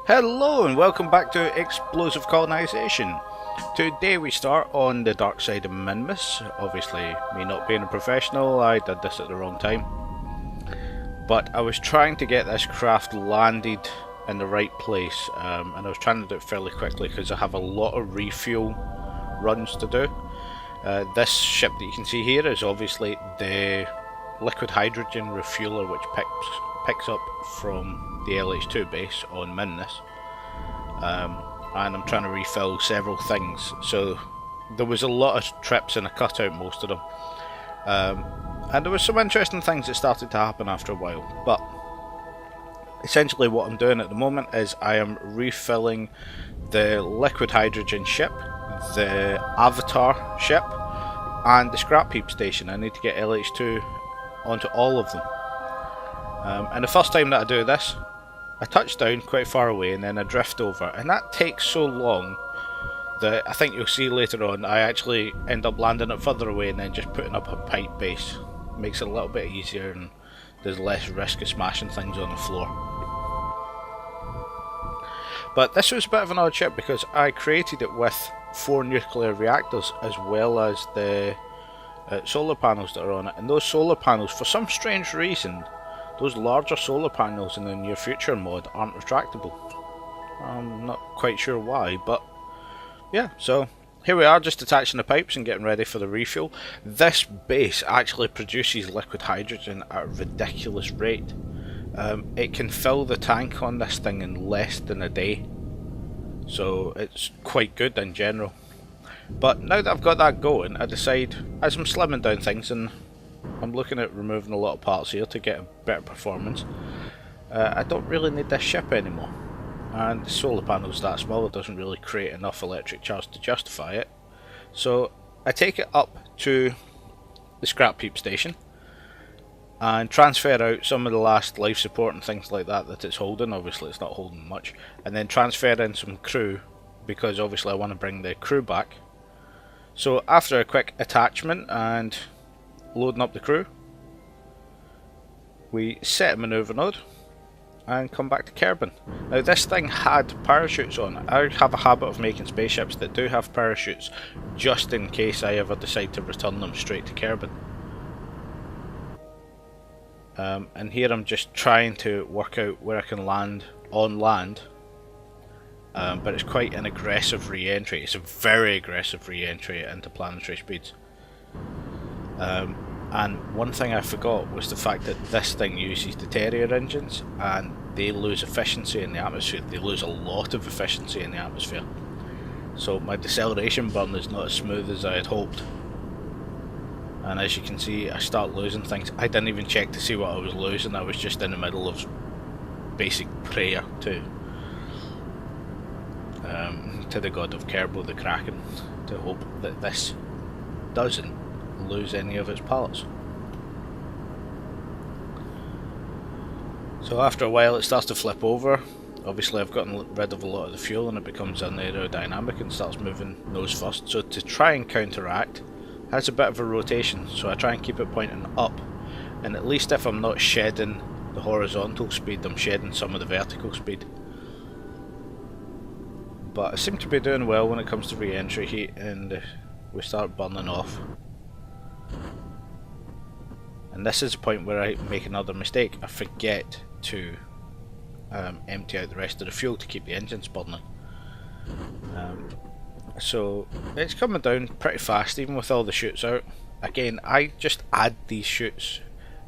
Hello and welcome back to Explosive Kolonisation. Today we start on the dark side of Minmus. Obviously, me not being a professional, I did this at the wrong time. But I was trying to get this craft landed in the right place, and I was trying to do it fairly quickly because I have a lot of refuel runs to do. This ship that you can see here is obviously the liquid hydrogen refueler, which picks up from the LH2 base on Minmus, and I'm trying to refill several things, so there was a lot of trips and I cut out most of them, and there was some interesting things that started to happen after a while. But essentially what I'm doing at the moment is I am refilling the liquid hydrogen ship, the avatar ship, and the scrap heap station. I need to get LH2 onto all of them. And the first time that I do this, I touch down quite far away and then I drift over, and that takes so long that I think you'll see later on I actually end up landing it further away and then just putting up a pipe base. Makes it a little bit easier and there's less risk of smashing things on the floor. But this was a bit of an odd ship because I created it with 4 nuclear reactors as well as the solar panels that are on it, and those solar panels, for some strange reason, those larger solar panels in the near future mod aren't retractable. I'm not quite sure why, but yeah, so here we are, just attaching the pipes and getting ready for the refuel. This base actually produces liquid hydrogen at a ridiculous rate. It can fill the tank on this thing in less than a day, so it's quite good in general. But now that I've got that going, I decide, as I'm slimming down things and I'm looking at removing a lot of parts here to get a better performance, I don't really need this ship anymore. And the solar panel's that small, it doesn't really create enough electric charge to justify it. So I take it up to the scrap heap station and transfer out some of the last life support and things like that it's holding. Obviously it's not holding much. And then transfer in some crew, because obviously I want to bring the crew back. So after a quick attachment and loading up the crew, we set a manoeuvre node and come back to Kerbal. Now this thing had parachutes on it. I have a habit of making spaceships that do have parachutes just in case I ever decide to return them straight to Kerbal. And here I'm just trying to work out where I can land on land, but it's quite an aggressive re-entry. It's a very aggressive re-entry into planetary speeds. And one thing I forgot was the fact that this thing uses the Terrier engines and they lose efficiency in the atmosphere. They lose a lot of efficiency in the atmosphere. So my deceleration burn is not as smooth as I had hoped. And as you can see, I start losing things. I didn't even check to see what I was losing. I was just in the middle of basic prayer to the god of Kerbal, the Kraken, to hope that this doesn't lose any of its pallets. So after a while it starts to flip over. Obviously I've gotten rid of a lot of the fuel and it becomes unaerodynamic and starts moving nose first. So to try and counteract, it has a bit of a rotation, so I try and keep it pointing up, and at least if I'm not shedding the horizontal speed, I'm shedding some of the vertical speed. But I seem to be doing well when it comes to re-entry heat, and we start burning off. And this is a point where I make another mistake. I forget to empty out the rest of the fuel to keep the engines burning. So it's coming down pretty fast even with all the chutes out. Again, I just add these chutes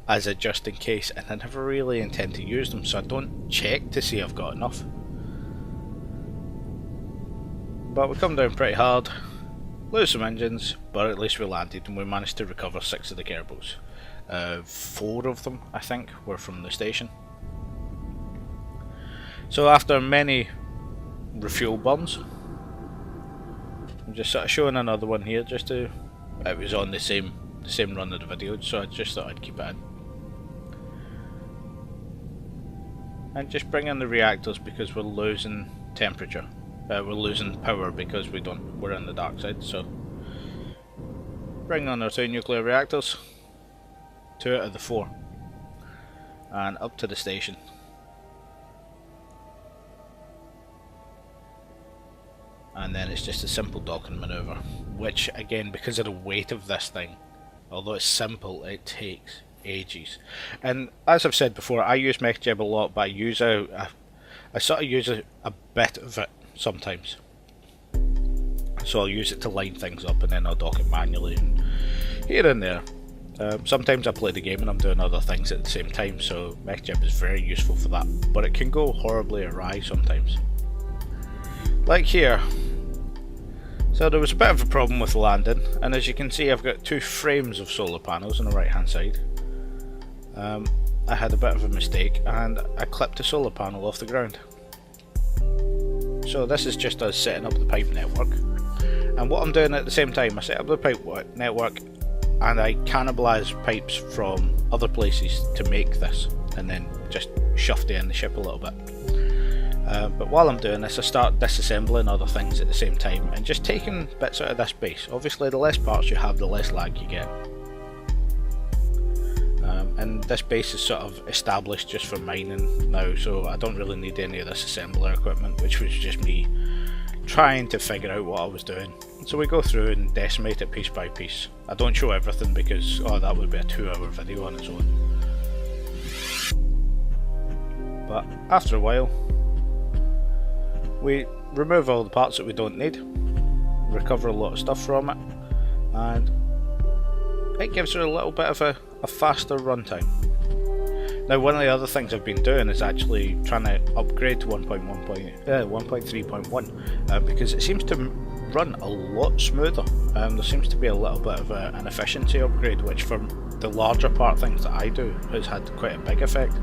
as a just in case, and I never really intend to use them, so I don't check to see I've got enough. But we come down pretty hard, lose some engines, but at least we landed and we managed to recover 6 of the Kerbals. 4 of them, I think, were from the station. So after many refuel burns, I'm just sort of showing another one here, just to, it was on the same run of the video, so I just thought I'd keep it in. And just bring in the reactors because we're losing temperature. We're losing power because we're in the dark side, so bring on our 2 nuclear reactors, 2 out of the 4, and up to the station. and then it's just a simple docking manoeuvre, which again, because of the weight of this thing, although it's simple, it takes ages. And as I've said before, I use MechJeb a lot, but I sort of use a bit of it sometimes. So I'll use it to line things up, and then I'll dock it manually and here and there. Sometimes I play the game and I'm doing other things at the same time, so MechJeb is very useful for that, but it can go horribly awry sometimes. Like here. So there was a bit of a problem with landing, and as you can see I've got 2 frames of solar panels on the right hand side. I had a bit of a mistake and I clipped a solar panel off the ground. So this is just us setting up the pipe network, and what I'm doing at the same time, I set up the pipe network and I cannibalise pipes from other places to make this, and then just shufty in the ship a little bit. But while I'm doing this, I start disassembling other things at the same time and just taking bits out of this base. Obviously the less parts you have, the less lag you get. And this base is sort of established just for mining now, so I don't really need any of this assembler equipment, which was just me trying to figure out what I was doing. So we go through and decimate it piece by piece. I don't show everything because that would be a 2-hour video on its own. But after a while, we remove all the parts that we don't need, recover a lot of stuff from it, and it gives her a little bit of a faster runtime. Now, one of the other things I've been doing is actually trying to upgrade to 1.3.1 because it seems to run a lot smoother. There seems to be a little bit of an efficiency upgrade, which for the larger part things that I do has had quite a big effect.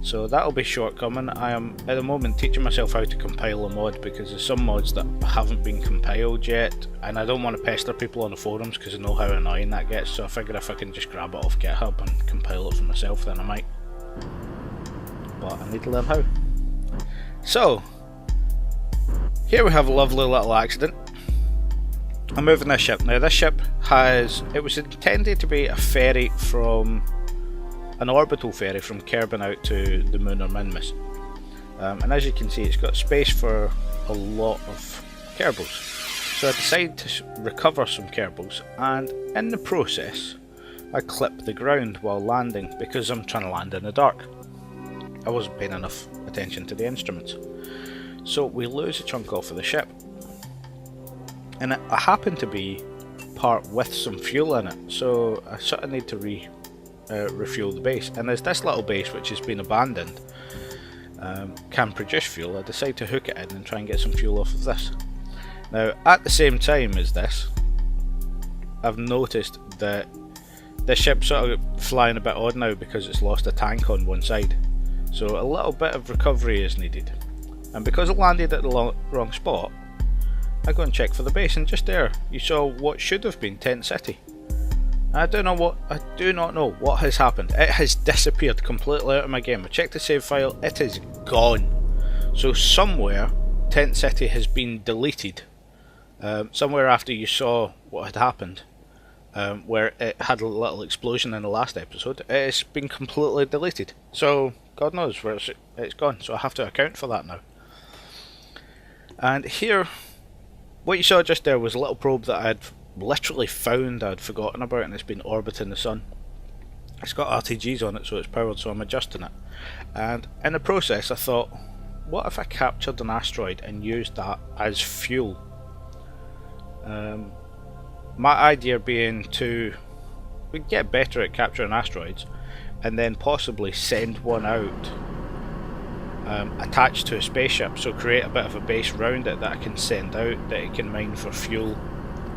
So that'll be shortcoming. I am at the moment teaching myself how to compile a mod, because there's some mods that haven't been compiled yet, and I don't want to pester people on the forums because I know how annoying that gets, so I figure if I can just grab it off GitHub and compile it for myself, then I might. But I need to learn how. So here we have a lovely little accident. I'm moving this ship. Now this ship it was intended to be a ferry from an orbital ferry from Kerbal out to the moon or Minmus. And as you can see, it's got space for a lot of Kerbals. So I decided to recover some Kerbals, and in the process I clipped the ground while landing because I'm trying to land in the dark. I wasn't paying enough attention to the instruments. So we lose a chunk off of the ship. And I happen to be part with some fuel in it, so I sort of need to refuel the base, and as this little base which has been abandoned can produce fuel, I decide to hook it in and try and get some fuel off of this. Now at the same time as this, I've noticed that this ship's sort of flying a bit odd now because it's lost a tank on one side, so a little bit of recovery is needed. And because it landed at the wrong spot, I go and check for the base, and just there you saw what should have been Tent City. I do not know what has happened. It has disappeared completely out of my game. I checked the save file, it is gone. So somewhere Tent City has been deleted. Somewhere after you saw what had happened, where it had a little explosion in the last episode, it's been completely deleted. So God knows where it's gone, so I have to account for that now. And here, what you saw just there was a little probe that I had literally found, I'd forgotten about, and it's been orbiting the sun. It's got RTGs on it, so it's powered, so I'm adjusting it. And in the process I thought, what if I captured an asteroid and used that as fuel? My idea being to get better at capturing asteroids and then possibly send one out attached to a spaceship, so create a bit of a base round it that I can send out, that it can mine for fuel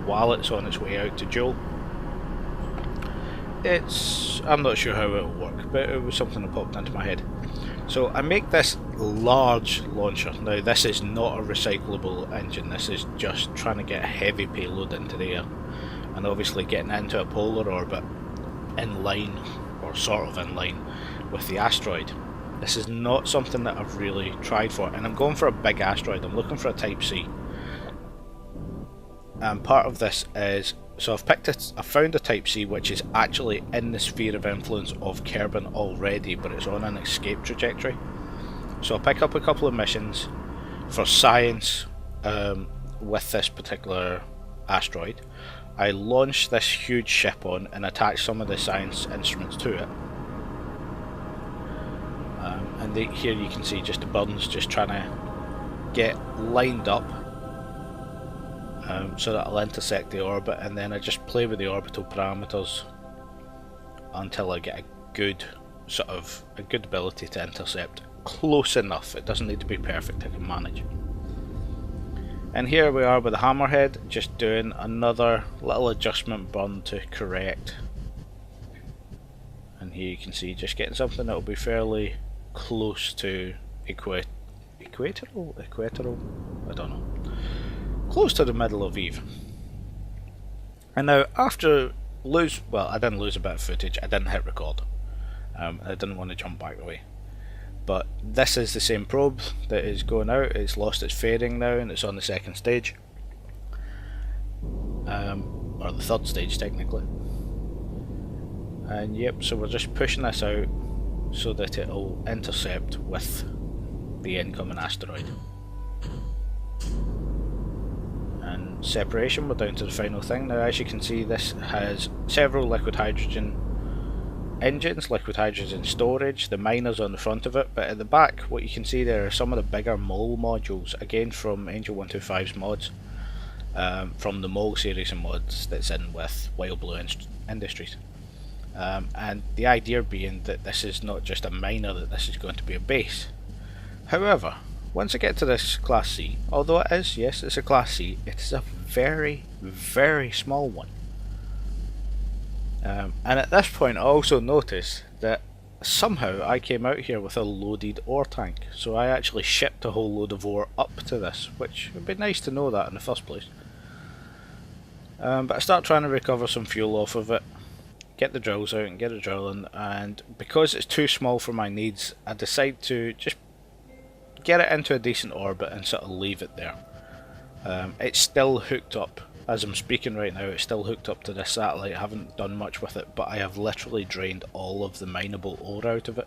while it's on its way out to Joel. I'm not sure how it'll work, but it was something that popped into my head. So I make this large launcher. Now this is not a recyclable engine, this is just trying to get a heavy payload into the air, and obviously getting into a polar orbit in line, or sort of in line, with the asteroid. This is not something that I've really tried for, and I'm going for a big asteroid. I'm looking for a Type C. And part of this is, so I've found a Type C which is actually in the sphere of influence of Kerbal already, but it's on an escape trajectory. So I'll pick up a couple of missions for science with this particular asteroid, I launch this huge ship on and attach some of the science instruments to it. And here you can see just the buttons just trying to get lined up so that I'll intersect the orbit, and then I just play with the orbital parameters until I get a good ability to intercept close enough. It doesn't need to be perfect, I can manage. And here we are with the hammerhead, just doing another little adjustment burn to correct. And here you can see just getting something that will be fairly close to equatorial? I don't know. Close to the middle of even. And now after I didn't lose a bit of footage, I didn't hit record. I didn't want to jump back away. But this is the same probe that is going out. It's lost its fairing now and it's on the second stage. Or the third stage technically. And yep, so we're just pushing this out so that it'll intercept with the incoming asteroid. And separation, we're down to the final thing. Now as you can see, this has several liquid hydrogen engines, liquid hydrogen storage, the miners on the front of it, but at the back what you can see there are some of the bigger mole modules, again from Angel 125's mods, from the mole series of mods that's in with Wild Blue Industries. And the idea being that this is not just a miner, that this is going to be a base. However, once I get to this Class C, although it is, yes, it's a Class C, it is a very, very small one. And at this point I also noticed that somehow I came out here with a loaded ore tank, so I actually shipped a whole load of ore up to this, which would be nice to know that in the first place. But I start trying to recover some fuel off of it, get the drills out and get it drilling, and because it's too small for my needs, I decide to just get it into a decent orbit and sort of leave it there. It's still hooked up. As I'm speaking right now, it's still hooked up to this satellite. I haven't done much with it, but I have literally drained all of the mineable ore out of it.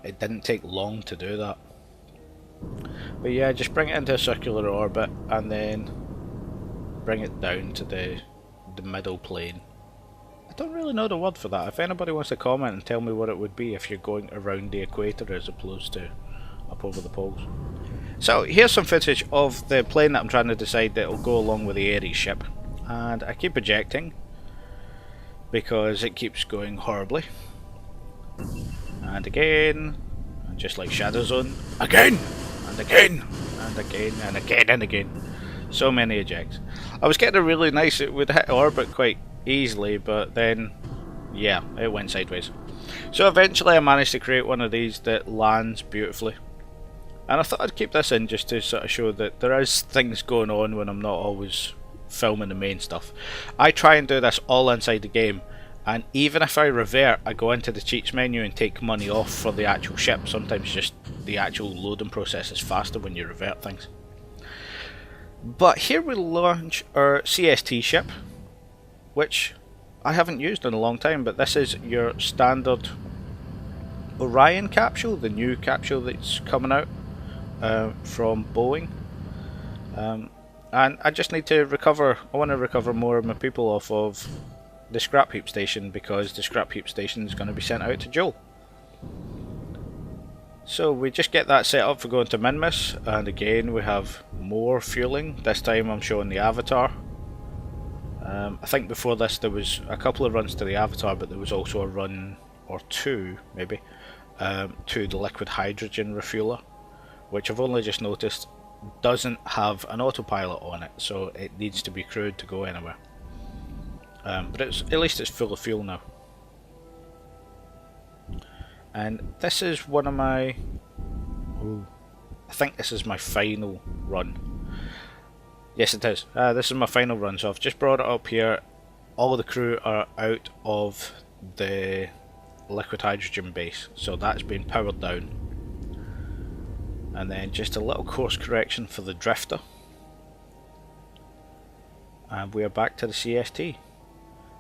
It didn't take long to do that. But yeah, just bring it into a circular orbit and then bring it down to the middle plane. I don't really know the word for that. If anybody wants to comment and tell me what it would be if you're going around the equator as opposed to up over the poles. So here's some footage of the plane that I'm trying to decide that will go along with the Ares ship, and I keep ejecting because it keeps going horribly, and again, and just like Shadow Zone, again and again and again and again and again. So many ejects. I was getting a really nice, it would hit orbit quite easily, but then yeah, it went sideways. So eventually I managed to create one of these that lands beautifully. And I thought I'd keep this in just to sort of show that there is things going on when I'm not always filming the main stuff. I try and do this all inside the game, and even if I revert, I go into the cheats menu and take money off for the actual ship. Sometimes just the actual loading process is faster when you revert things. But here we launch our CST ship, which I haven't used in a long time, but this is your standard Orion capsule, the new capsule that's coming out from Boeing, and I just need to recover. I want to recover more of my people off of the scrap heap station, because the scrap heap station is going to be sent out to Joel. So we just get that set up for going to Minmus, and again we have more fueling. This time I'm showing the Avatar. I think before this there was a couple of runs to the Avatar, but there was also a run or two maybe to the liquid hydrogen refueler, which I've only just noticed doesn't have an autopilot on it, so it needs to be crewed to go anywhere. But at least it's full of fuel now. And this is one of my... I think this is my final run. Yes, it is. This is my final run, so I've just brought it up here. All the crew are out of the liquid hydrogen base, so that's been powered down. And then just a little course correction for the drifter, and we are back to the CST.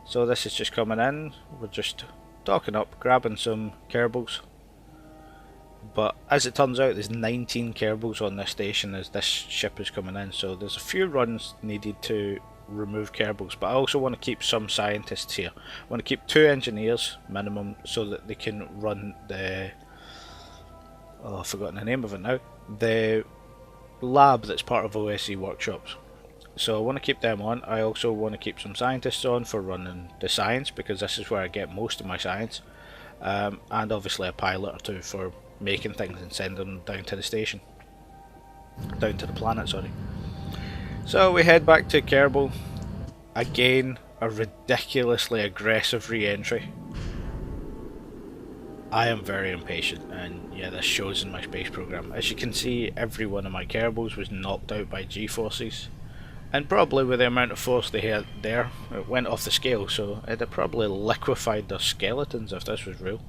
So this is just coming in, we're just docking up, grabbing some Kerbals, but as it turns out there's 19 Kerbals on this station as this ship is coming in, so there's a few runs needed to remove Kerbals, but I also want to keep some scientists here. I want to keep 2 engineers minimum so that they can run the, oh, I've forgotten the name of it now, the lab that's part of OSE workshops. So I want to keep them on. I also want to keep some scientists on for running the science, because this is where I get most of my science, and obviously a pilot or two for making things and sending them down to the station, down to the planet, sorry. So we head back to Kerbal. Again, a ridiculously aggressive re-entry. I am very impatient, and yeah, this shows in my space program. As you can see, every one of my Kerbals was knocked out by G-forces, and probably with the amount of force they had there, it went off the scale, so it had probably liquefied their skeletons if this was real.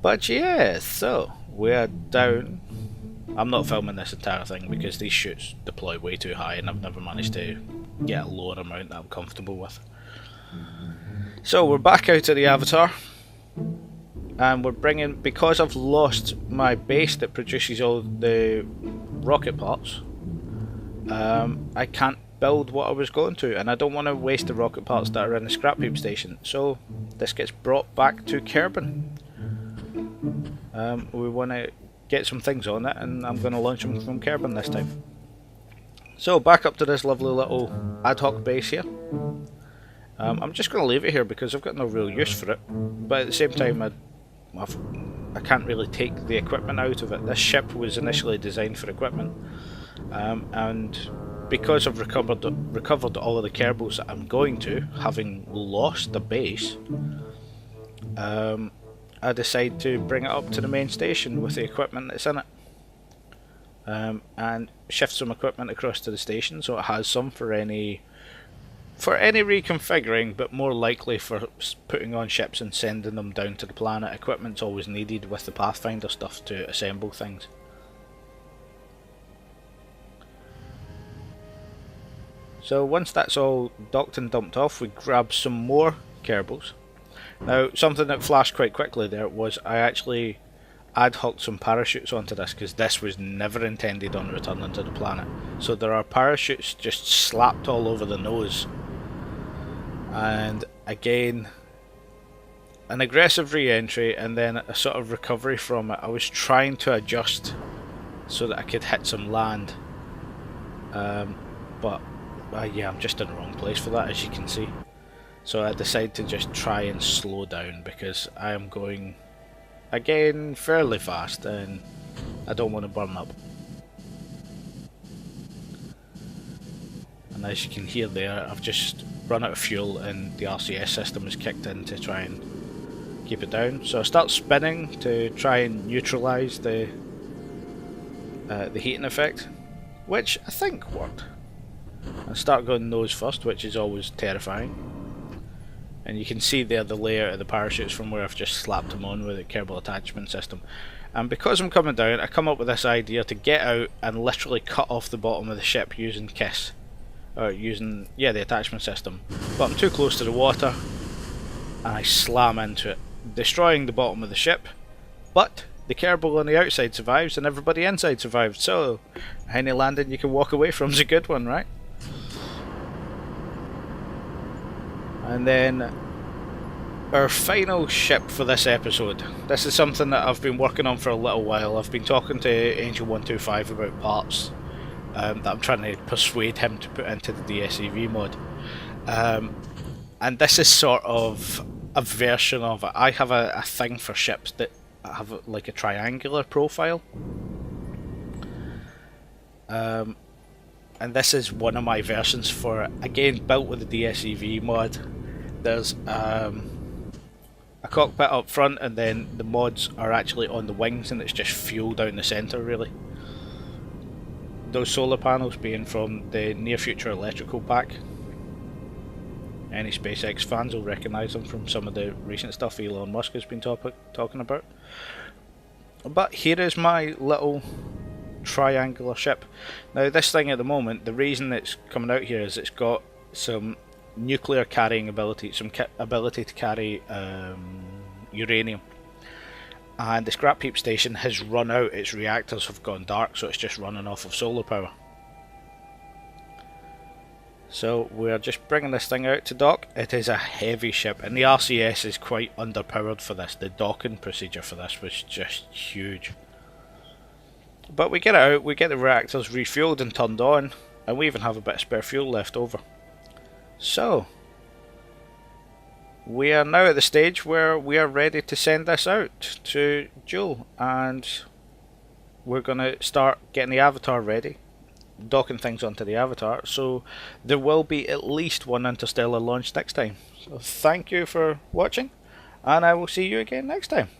But yeah, so we're down. I'm not filming this entire thing because these chutes deploy way too high and I've never managed to get a lower amount that I'm comfortable with. So we're back out of the Avatar, and we're bringing, because I've lost my base that produces all the rocket parts, I can't build what I was going to, and I don't want to waste the rocket parts that are in the scrap heap station, so this gets brought back to Kerbal. We want to get some things on it, and I'm going to launch them from Kerbal this time. So back up to this lovely little ad hoc base here. I'm just going to leave it here because I've got no real use for it, but at the same time I can't really take the equipment out of it. This ship was initially designed for equipment, and because I've recovered all of the Kerbals that I'm going to, having lost the base, I decide to bring it up to the main station with the equipment that's in it, and shift some equipment across to the station so it has some for any reconfiguring, but more likely for putting on ships and sending them down to the planet. Equipment's always needed with the Pathfinder stuff to assemble things. So once that's all docked and dumped off, we grab some more Kerbals. Now, something that flashed quite quickly there was I actually ad hoc some parachutes onto this, because this was never intended on returning to the planet. So there are parachutes just slapped all over the nose. And again, an aggressive re-entry and then a sort of recovery from it. I was trying to adjust so that I could hit some land, but yeah, I'm just in the wrong place for that, as you can see. So I decided to just try and slow down because I am going, again, fairly fast and I don't want to burn up. And as you can hear there, I've just run out of fuel and the RCS system is kicked in to try and keep it down. So I start spinning to try and neutralise the heating effect, which I think worked. I start going nose first, which is always terrifying. And you can see there the layout of the parachutes from where I've just slapped them on with the Kerbal attachment system. And because I'm coming down, I come up with this idea to get out and literally cut off the bottom of the ship using KISS. Or using, yeah, the attachment system. But I'm too close to the water and I slam into it, destroying the bottom of the ship. But the Kerbal on the outside survives and everybody inside survives, so any landing you can walk away from is a good one, right? And then our final ship for this episode. This is something that I've been working on for a little while. I've been talking to Angel 125 about parts that I'm trying to persuade him to put into the DSEV mod. And this is sort of a version of it. I have a thing for ships that have like a triangular profile. And this is one of my versions for it. Again, built with the DSEV mod. There's a cockpit up front, and then the mods are actually on the wings, and it's just fuel down the centre, really. Those solar panels being from the Near Future Electrical Pack. Any SpaceX fans will recognise them from some of the recent stuff Elon Musk has been talking about. But here is my little triangular ship. Now this thing at the moment, the reason it's coming out here is it's got some nuclear carrying ability, some ability to carry uranium. and the scrap heap station has run out. Its reactors have gone dark, so it's just running off of solar power. So we're just bringing this thing out to dock. It is a heavy ship, and the RCS is quite underpowered for this. The docking procedure for this was just huge. But we get it out, we get the reactors refueled and turned on, and we even have a bit of spare fuel left over. So we are now at the stage where we are ready to send this out to Joule, and we're going to start getting the avatar ready, docking things onto the avatar, so there will be at least one interstellar launch next time. So thank you for watching, and I will see you again next time.